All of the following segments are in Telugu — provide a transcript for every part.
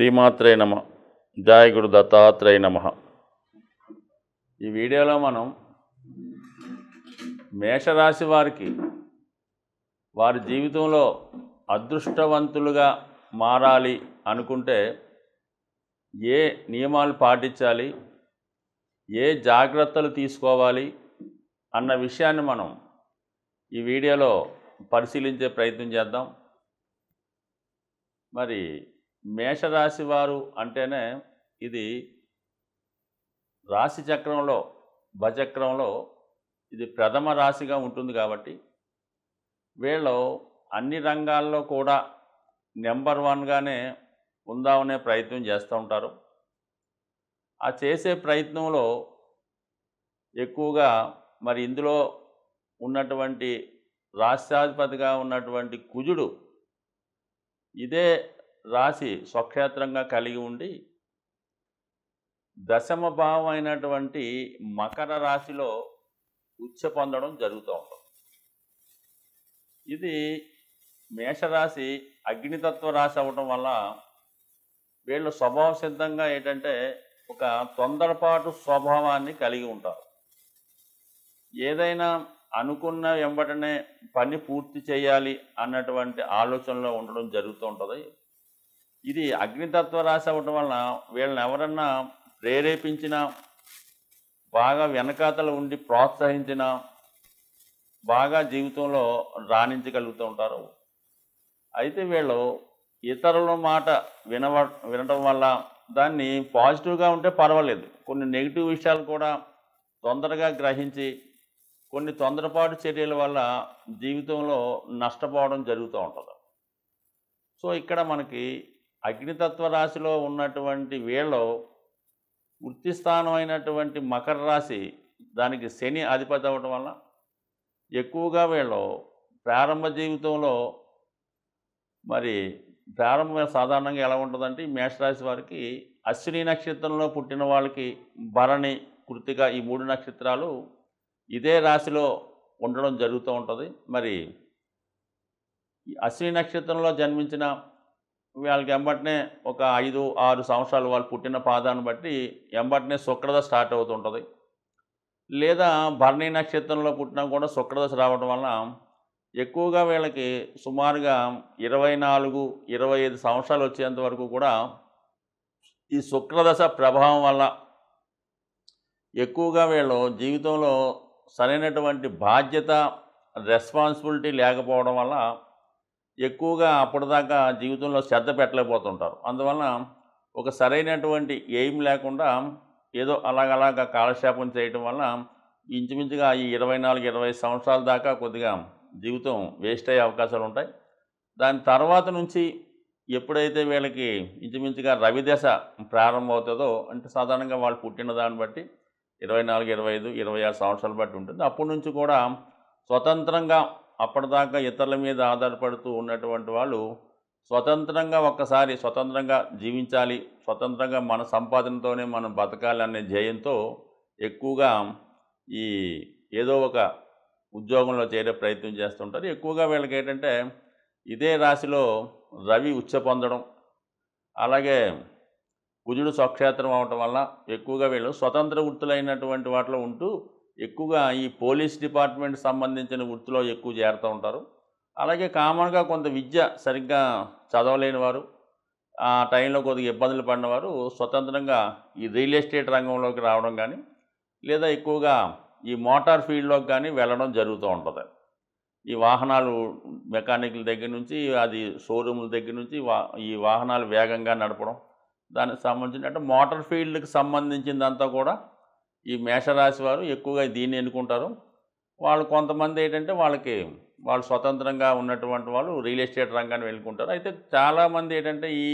శ్రీమాత్రే నమ. జయ గురు దత్తాత్రేయ నమ. ఈ వీడియోలో మనం మేషరాశి వారికి వారి జీవితంలో అదృష్టవంతులుగా మారాలి అనుకుంటే ఏ నియమాలు పాటించాలి, ఏ జాగ్రత్తలు తీసుకోవాలి అన్న విషయాన్ని మనం ఈ వీడియోలో పరిశీలించే ప్రయత్నం చేద్దాం. మరి మేషరాశి వారు అంటేనే ఇది రాశి చక్రంలో భచక్రంలో ఇది ప్రథమ రాశిగా ఉంటుంది కాబట్టి వీళ్ళు అన్ని రంగాల్లో కూడా నెంబర్ వన్గానే ఉందామనే ప్రయత్నం చేస్తూ ఉంటారు. ఆ చేసే ప్రయత్నంలో ఎక్కువగా మరి ఇందులో ఉన్నటువంటి రాష్ట్రాధిపతిగా ఉన్నటువంటి కుజుడు ఇదే రాశి స్వక్షేత్రంగా కలిగి ఉండి దశమ భావం అయినటువంటి మకర రాశిలో ఉచ్చ పొందడం జరుగుతూ ఉంటుంది. ఇది మేషరాశి అగ్నితత్వ రాశి అవ్వటం వల్ల వీళ్ళు స్వభావ సిద్ధంగా ఏంటంటే ఒక తొందరపాటు స్వభావాన్ని కలిగి ఉంటారు. ఏదైనా అనుకున్న వెంబటనే పని పూర్తి చేయాలి అన్నటువంటి ఆలోచనలో ఉండడం జరుగుతూ ఉంటుంది. ఇది అగ్నితత్వ రాశి అవ్వటం వలన వీళ్ళని ఎవరన్నా ప్రేరేపించినా, బాగా వెనకాతలు ఉండి ప్రోత్సహించినా బాగా జీవితంలో రాణించగలుగుతూ ఉంటారు. అయితే వీళ్ళు ఇతరుల మాట వినడం వల్ల దాన్ని పాజిటివ్గా ఉంటే పర్వాలేదు, కొన్ని నెగిటివ్ విషయాలు కూడా తొందరగా గ్రహించి కొన్ని తొందరపాటు చర్యల వల్ల జీవితంలో నష్టపోవడం జరుగుతూ ఉంటుంది. సో ఇక్కడ మనకి అగ్నితత్వ రాశిలో ఉన్నటువంటి వీళ్ళు వృత్తి స్థానం అయినటువంటి మకర రాశి దానికి శని అధిపతి అవ్వడం వల్ల ఎక్కువగా వీళ్ళు ప్రారంభ జీవితంలో మరి ప్రారంభం సాధారణంగా ఎలా ఉంటుందంటే ఈ మేషరాశి వారికి అశ్విని నక్షత్రంలో పుట్టిన వాళ్ళకి భరణి, కృతిక ఈ 3 నక్షత్రాలు ఇదే రాశిలో ఉండడం జరుగుతూ ఉంటుంది. మరి ఈ అశ్విని నక్షత్రంలో జన్మించిన వాళ్ళకి ఎంబటనే ఒక 5-6 సంవత్సరాలు వాళ్ళు పుట్టిన పాదాన్ని బట్టి ఎంబటనే శుక్రదశ స్టార్ట్ అవుతుంటుంది. లేదా భరణి నక్షత్రంలో పుట్టినా కూడా శుక్రదశ రావడం వలన ఎక్కువగా వీళ్ళకి సుమారుగా 24-25 సంవత్సరాలు వచ్చేంత వరకు కూడా ఈ శుక్రదశ ప్రభావం వల్ల ఎక్కువగా వీళ్ళు జీవితంలో సరైనటువంటి బాధ్యత, రెస్పాన్సిబిలిటీ లేకపోవడం వల్ల ఎక్కువగా అప్పటిదాకా జీవితంలో శ్రద్ధ పెట్టలేకపోతుంటారు. అందువలన ఒక సరైనటువంటి ఎయిమ్ లేకుండా ఏదో అలాగ కాలక్షేపం చేయటం వల్ల ఇంచుమించుగా ఈ 24-25 సంవత్సరాల దాకా కొద్దిగా జీవితం వేస్ట్ అయ్యే అవకాశాలు ఉంటాయి. దాని తర్వాత నుంచి ఎప్పుడైతే వీళ్ళకి ఇంచుమించుగా రవిదశ ప్రారంభమవుతుందో, అంటే సాధారణంగా వాళ్ళు పుట్టిన దాన్ని బట్టి 24-25-26 సంవత్సరాలు బట్టి ఉంటుంది. అప్పటి నుంచి కూడా స్వతంత్రంగా అప్పటిదాకా ఇతరుల మీద ఆధారపడుతూ ఉన్నటువంటి వాళ్ళు స్వతంత్రంగా ఒక్కసారి స్వతంత్రంగా జీవించాలి, స్వతంత్రంగా మన సంపాదనతోనే మనం బతకాలి అనే ధ్యేయంతో ఎక్కువగా ఈ ఏదో ఒక ఉద్యోగంలో చేరే ప్రయత్నం చేస్తుంటారు. ఎక్కువగా వీళ్ళకి ఏంటంటే ఇదే రాశిలో రవి ఉచ్చ పొందడం, అలాగే కుజుడు స్వక్షేత్రం అవటం వల్ల ఎక్కువగా వీళ్ళు స్వతంత్ర వృత్తులైనటువంటి వాటిలో ఉంటూ ఎక్కువగా ఈ పోలీస్ డిపార్ట్మెంట్ సంబంధించిన వృత్తిలో ఎక్కువ చేరుతూ ఉంటారు. అలాగే కామన్గా కొంత విద్య సరిగ్గా చదవలేని వారు, ఆ టైంలో కొద్దిగా ఇబ్బందులు పడిన వారు స్వతంత్రంగా ఈ రియల్ ఎస్టేట్ రంగంలోకి రావడం కానీ, లేదా ఎక్కువగా ఈ మోటార్ ఫీల్డ్లోకి కానీ వెళ్ళడం జరుగుతూ ఉంటుంది. ఈ వాహనాలు మెకానిక్ల దగ్గర నుంచి, అది షోరూముల దగ్గర నుంచి ఈ వాహనాలు వేగంగా నడపడం, దానికి సంబంధించిన అంటే మోటార్ ఫీల్డ్కి సంబంధించిందంతా కూడా ఈ మేషరాశి వారు ఎక్కువగా దీన్ని ఎన్నుకుంటారు. వాళ్ళు కొంతమంది ఏంటంటే వాళ్ళు స్వతంత్రంగా ఉన్నటువంటి వాళ్ళు రియల్ ఎస్టేట్ రంగాన్ని వెళ్ళుకుంటారు. అయితే చాలామంది ఏంటంటే ఈ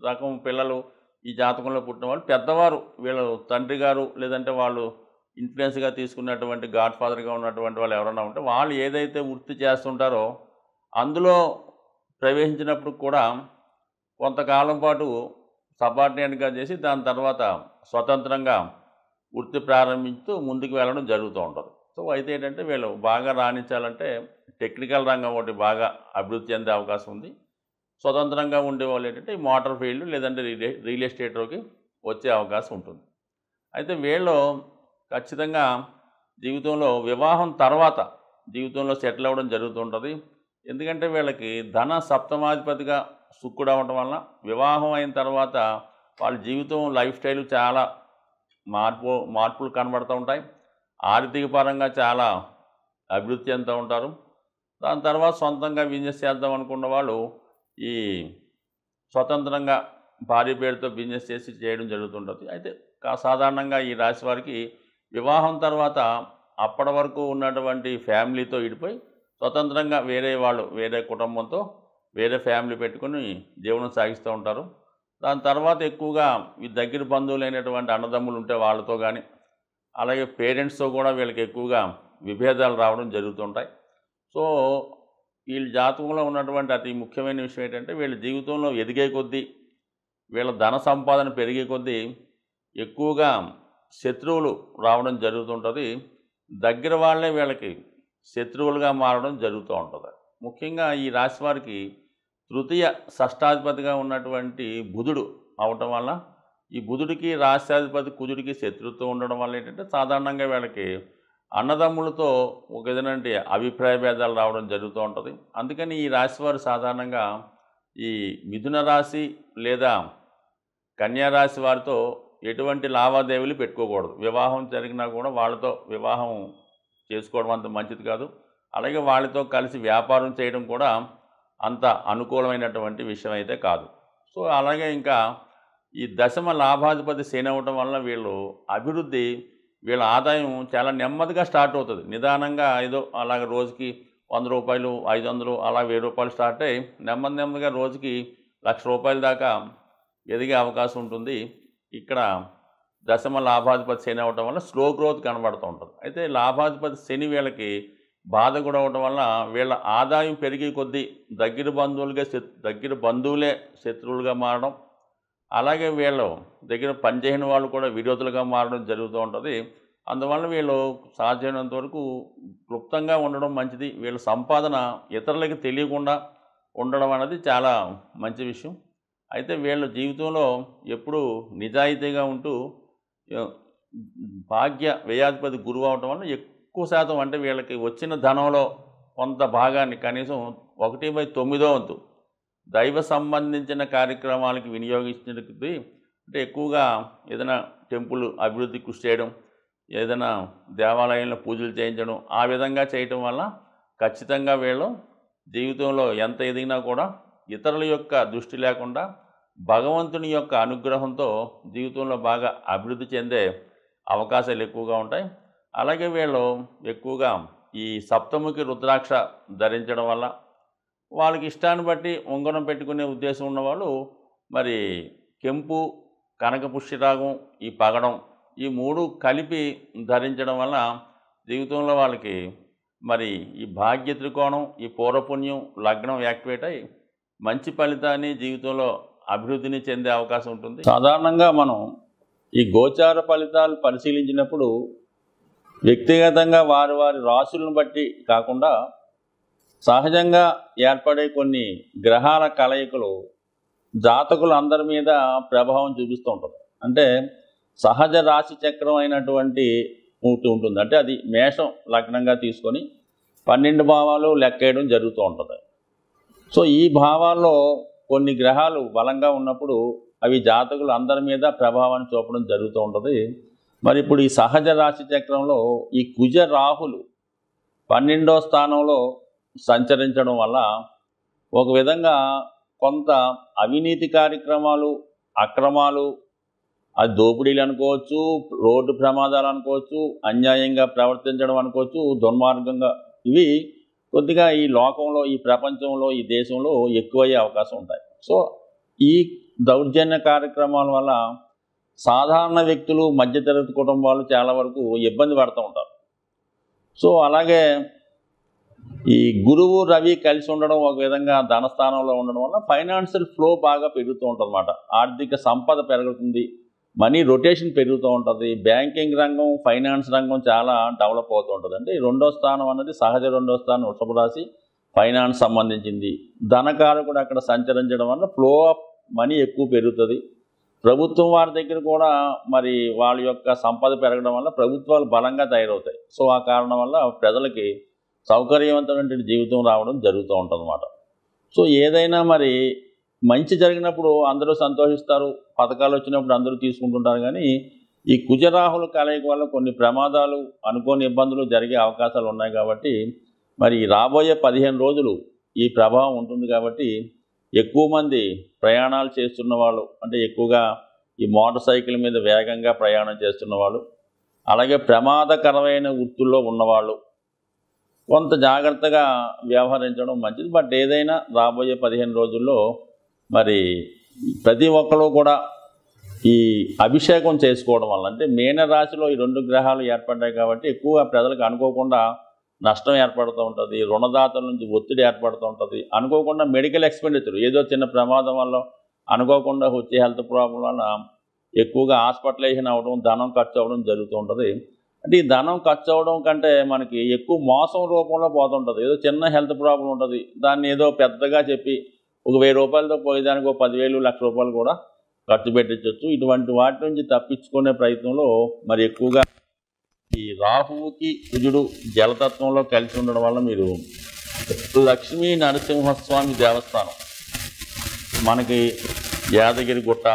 రకం పిల్లలు ఈ జాతకంలో పుట్టిన వాళ్ళు పెద్దవారు, వీళ్ళు తండ్రి గారు లేదంటే వాళ్ళు ఇన్ఫ్లుయెన్స్గా తీసుకున్నటువంటి గాడ్ ఫాదర్గా ఉన్నటువంటి వాళ్ళు ఎవరైనా ఉంటే వాళ్ళు ఏదైతే వృత్తి చేస్తుంటారో అందులో ప్రవేశించినప్పుడు కూడా కొంతకాలం పాటు సబార్డినేట్గా చేసి దాని తర్వాత స్వతంత్రంగా వృత్తి ప్రారంభించుతూ ముందుకు వెళ్ళడం జరుగుతూ ఉంటుంది. సో అయితే ఏంటంటే వీళ్ళు బాగా రాణించాలంటే టెక్నికల్ రంగం ఒకటి బాగా అభివృద్ధి చెందే అవకాశం ఉంది. స్వతంత్రంగా ఉండేవాళ్ళు ఏంటంటే ఈ మోటార్ ఫీల్డ్ లేదంటే రియల్ ఎస్టేట్లోకి వచ్చే అవకాశం ఉంటుంది. అయితే వీళ్ళు ఖచ్చితంగా జీవితంలో వివాహం తర్వాత జీవితంలో సెటిల్ అవ్వడం జరుగుతుంటుంది. ఎందుకంటే వీళ్ళకి ధన సప్తమాధిపతిగా శుక్రుడు అవ్వటం వలన వివాహం అయిన తర్వాత వాళ్ళ జీవితం లైఫ్ స్టైల్ చాలా మార్పులు కనబడుతూ ఉంటాయి. ఆర్థిక పరంగా చాలా అభివృద్ధి చెందుతూ ఉంటారు. దాని తర్వాత సొంతంగా బిజినెస్ చేద్దాం అనుకున్న వాళ్ళు ఈ స్వతంత్రంగా భార్య పేరుతో బిజినెస్ చేయడం జరుగుతుంటుంది. అయితే సాధారణంగా ఈ రాశి వారికి వివాహం తర్వాత అప్పటి వరకు ఉన్నటువంటి ఫ్యామిలీతో విడిపోయి స్వతంత్రంగా వేరే కుటుంబంతో వేరే ఫ్యామిలీ పెట్టుకుని జీవనం సాగిస్తూ ఉంటారు. దాని తర్వాత ఎక్కువగా ఈ దగ్గర బంధువులైనటువంటి అన్నదమ్ములు ఉంటే వాళ్ళతో కానీ అలాగే పేరెంట్స్తో కూడా వీళ్ళకి ఎక్కువగా విభేదాలు రావడం జరుగుతుంటాయి. సో వీళ్ళ జాతకంలో ఉన్నటువంటి అతి ముఖ్యమైన విషయం ఏంటంటే వీళ్ళ జీవితంలో ఎదిగే కొద్దీ వీళ్ళ ధన సంపాదన పెరిగే కొద్దీ ఎక్కువగా శత్రువులు రావడం జరుగుతుంటుంది. దగ్గర వాళ్ళే వీళ్ళకి శత్రువులుగా మారడం జరుగుతూ ఉంటుంది. ముఖ్యంగా ఈ రాశి వారికి తృతీయ షష్టాధిపతిగా ఉన్నటువంటి బుధుడు అవటం వల్ల ఈ బుధుడికి రాష్ట్రాధిపతి కుజుడికి శత్రుత్వం ఉండడం వల్ల ఏంటంటే సాధారణంగా వీళ్ళకి అన్నదమ్ములతో ఒక విధంగా అభిప్రాయ భేదాలు రావడం జరుగుతూ ఉంటుంది. అందుకని ఈ రాశి వారు సాధారణంగా ఈ మిథున రాశి లేదా కన్యా రాశి వారితో ఎటువంటి లావాదేవీలు పెట్టుకోకూడదు. వివాహం జరిగినా కూడా వాళ్ళతో వివాహం చేసుకోవడం అంత మంచిది కాదు. అలాగే వాళ్ళతో కలిసి వ్యాపారం చేయడం కూడా అంత అనుకూలమైనటువంటి విషయం అయితే కాదు. సో అలాగే ఇంకా ఈ దశమ లాభాధిపతి శని అవ్వటం వల్ల వీళ్ళ ఆదాయం చాలా నెమ్మదిగా స్టార్ట్ అవుతుంది. నిదానంగా ఏదో అలాగ రోజుకి ₹100, ₹500 అలా ₹1000 స్టార్ట్ అయ్యి నెమ్మదిగా రోజుకి ₹1,00,000 దాకా ఎదిగే అవకాశం ఉంటుంది. ఇక్కడ దశమ లాభాధిపతి శని అవ్వటం వల్ల స్లో గ్రోత్ కనబడుతూ ఉంటుంది. అయితే లాభాధిపతి శని వీళ్ళకి బాధ కూడా అవ్వటం వల్ల వీళ్ళ ఆదాయం పెరిగే కొద్దీ దగ్గర బంధువులే శత్రువులుగా మారడం, అలాగే వీళ్ళు దగ్గర పనిచేయని వాళ్ళు కూడా విరోధులుగా మారడం జరుగుతూ ఉంటుంది. అందువల్ల వీళ్ళు సాధ్యమైనంత వరకు క్లుప్తంగా ఉండడం మంచిది. వీళ్ళ సంపాదన ఇతరులకి తెలియకుండా ఉండడం అనేది చాలా మంచి విషయం. అయితే వీళ్ళ జీవితంలో ఎప్పుడూ నిజాయితీగా ఉంటూ భాగ్య వ్యయాధిపతి గురువు అవటం వల్ల ఎక్కువ శాతం అంటే వీళ్ళకి వచ్చిన ధనంలో కొంత భాగాన్ని కనీసం 1/9 వంతు దైవ సంబంధించిన కార్యక్రమాలకి వినియోగించినది. అంటే ఎక్కువగా ఏదైనా టెంపుల్ అభివృద్ధి కృషి చేయడం, ఏదైనా దేవాలయంలో పూజలు చేయించడం, ఆ విధంగా చేయటం వల్ల ఖచ్చితంగా వీళ్ళు జీవితంలో ఎంత ఎదిగినా కూడా ఇతరుల యొక్క దృష్టి లేకుండా భగవంతుని యొక్క అనుగ్రహంతో జీవితంలో బాగా అభివృద్ధి చెందే అవకాశాలు ఎక్కువగా ఉంటాయి. అలాగే వీళ్ళు ఎక్కువగా ఈ సప్తముఖి రుద్రాక్ష ధరించడం వల్ల వాళ్ళకి ఇష్టాన్ని బట్టి ఉంగరం పెట్టుకునే ఉద్దేశం ఉన్నవాళ్ళు మరి కెంపు, కనక పుష్యరాగం, ఈ పగడం ఈ 3 కలిపి ధరించడం వల్ల జీవితంలో వాళ్ళకి మరి ఈ భాగ్య త్రికోణం, ఈ పూర్వపుణ్యం లగ్నం యాక్టివేట్ అయ్యి మంచి ఫలితాన్ని జీవితంలో అభివృద్ధిని చెందే అవకాశం ఉంటుంది. సాధారణంగా మనం ఈ గోచార ఫలితాలు పరిశీలించినప్పుడు వ్యక్తిగతంగా వారి రాశులను బట్టి కాకుండా సహజంగా ఏర్పడే కొన్ని గ్రహాల కలయికలు జాతకులు అందరి మీద ప్రభావం చూపిస్తూ ఉంటుంది. అంటే సహజ రాశి చక్రం అయినటువంటి ఉంటుంది. అంటే అది మేషం లగ్నంగా తీసుకొని 12 భావాలు లెక్కేయడం జరుగుతూ ఉంటుంది. సో ఈ భావాల్లో కొన్ని గ్రహాలు బలంగా ఉన్నప్పుడు అవి జాతకులు అందరి మీద ప్రభావాన్ని చూపడం జరుగుతూ ఉంటుంది. మరి ఇప్పుడు ఈ సహజ రాశి చక్రంలో ఈ కుజ రాహులు 12వ స్థానంలో సంచరించడం వల్ల ఒక విధంగా కొంత అవినీతి కార్యక్రమాలు, అక్రమాలు, అది దోపిడీలు అనుకోవచ్చు, రోడ్డు ప్రమాదాలు అనుకోవచ్చు, అన్యాయంగా ప్రవర్తించడం అనుకోవచ్చు, దుర్మార్గంగా ఇవి కొద్దిగా ఈ లోకంలో, ఈ ప్రపంచంలో, ఈ దేశంలో ఎక్కువయ్యే అవకాశం ఉంటాయి. సో ఈ దౌర్జన్య కార్యక్రమాల వల్ల సాధారణ వ్యక్తులు, మధ్యతరగతి కుటుంబాలు చాలా వరకు ఇబ్బంది పడుతూ ఉంటారు. సో అలాగే ఈ గురువు రవి కలిసి ఉండడం ఒక విధంగా ధనస్థానంలో ఉండడం వల్ల ఫైనాన్షియల్ ఫ్లో బాగా పెరుగుతూ ఉంటుంది అన్నమాట. ఆర్థిక సంపద పెరుగుతుంది, మనీ రొటేషన్ పెరుగుతూ ఉంటుంది. బ్యాంకింగ్ రంగం, ఫైనాన్స్ రంగం చాలా డెవలప్ అవుతూ ఉంటుంది. అంటే 2వ స్థానం అన్నది సహజ 2వ స్థానం వృషభ రాశి, ఫైనాన్స్ సంబంధించింది, ధనకారకుడు అక్కడ సంచరించడం వల్ల ఫ్లో ఆఫ్ మనీ ఎక్కువ పెరుగుతుంది. ప్రభుత్వం వారి దగ్గర కూడా మరి వాళ్ళ యొక్క సంపద పెరగడం వల్ల ప్రభుత్వాలు బలంగా తయారవుతాయి. సో ఆ కారణం వల్ల ప్రజలకి సౌకర్యవంతమైన జీవితం రావడం జరుగుతూ ఉంటుందన్నమాట. సో ఏదైనా మరి మంచి జరిగినప్పుడు అందరూ సంతోషిస్తారు, పథకాలు వచ్చినప్పుడు అందరూ తీసుకుంటుంటారు. కానీ ఈ కుజరాహుల కలయిక వల్ల కొన్ని ప్రమాదాలు, అనుకోని ఇబ్బందులు జరిగే అవకాశాలు ఉన్నాయి. కాబట్టి మరి రాబోయే 15 రోజులు ఈ ప్రభావం ఉంటుంది. కాబట్టి ఎక్కువ మంది ప్రయాణాలు చేస్తున్న వాళ్ళు, అంటే ఎక్కువగా ఈ మోటార్ సైకిల్ మీద వేగంగా ప్రయాణం చేస్తున్న వాళ్ళు, అలాగే ప్రమాదకరమైన వృత్తుల్లో ఉన్నవాళ్ళు కొంత జాగ్రత్తగా వ్యవహరించడం మంచిది. బట్ ఏదైనా రాబోయే 15 రోజుల్లో మరి ప్రతి ఒక్కరు కూడా ఈ అభిషేకం చేసుకోవడం వల్ల, అంటే మీన రాశిలో ఈ 2 గ్రహాలు ఏర్పడ్డాయి కాబట్టి ఎక్కువగా ప్రజలకు అనుకోకుండా నష్టం ఏర్పడుతూ ఉంటుంది, రుణదాతల నుంచి ఒత్తిడి ఏర్పడుతూ ఉంటుంది, అనుకోకుండా మెడికల్ ఎక్స్పెండిచర్, ఏదో చిన్న ప్రమాదం వల్ల అనుకోకుండా వచ్చే హెల్త్ ప్రాబ్లం వల్ల ఎక్కువగా హాస్పిటలైజేషన్ అవ్వడం, ధనం ఖర్చు అవ్వడం జరుగుతూ ఉంటుంది. అంటే ఈ ధనం ఖర్చు అవ్వడం కంటే మనకి ఎక్కువ మోసం రూపంలో పోతుంటుంది. ఏదో చిన్న హెల్త్ ప్రాబ్లం ఉంటుంది, దాన్ని ఏదో పెద్దగా చెప్పి ఒక 1000 రూపాయలతో పోయేదానికి ఒక 10,000, 1,00,000 రూపాయలు కూడా ఖర్చు పెట్టించవచ్చు. ఇటువంటి వాటి నుంచి తప్పించుకునే ప్రయత్నంలో మరి ఎక్కువగా ఈ రాహువుకి కుజుడు జలతత్వంలో కలిసి ఉండడం వల్ల మీరు లక్ష్మీ నరసింహస్వామి దేవస్థానం మనకి యాదగిరి గుట్ట,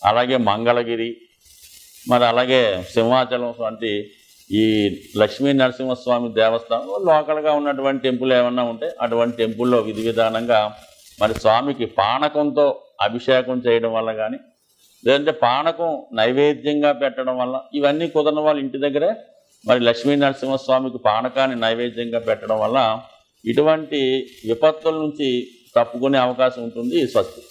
అలాగే మంగళగిరి, మరి అలాగే సింహాచలం వంటి ఈ లక్ష్మీ నరసింహస్వామి దేవస్థానంలో లోకల్గా ఉన్నటువంటి టెంపుల్ ఏమన్నా ఉంటే అటువంటి టెంపుల్లో విధి విధానంగా మరి స్వామికి పానకంతో అభిషేకం చేయడం వల్ల కానీ, లేదంటే పానకం నైవేద్యంగా పెట్టడం వల్ల, ఇవన్నీ కుదరని వాళ్ళు ఇంటి దగ్గరే మరి లక్ష్మీ నరసింహస్వామికి పానకాన్ని నైవేద్యంగా పెట్టడం వల్ల ఇటువంటి విపత్తుల నుంచి తప్పుకునే అవకాశం ఉంటుంది. స్వస్తి.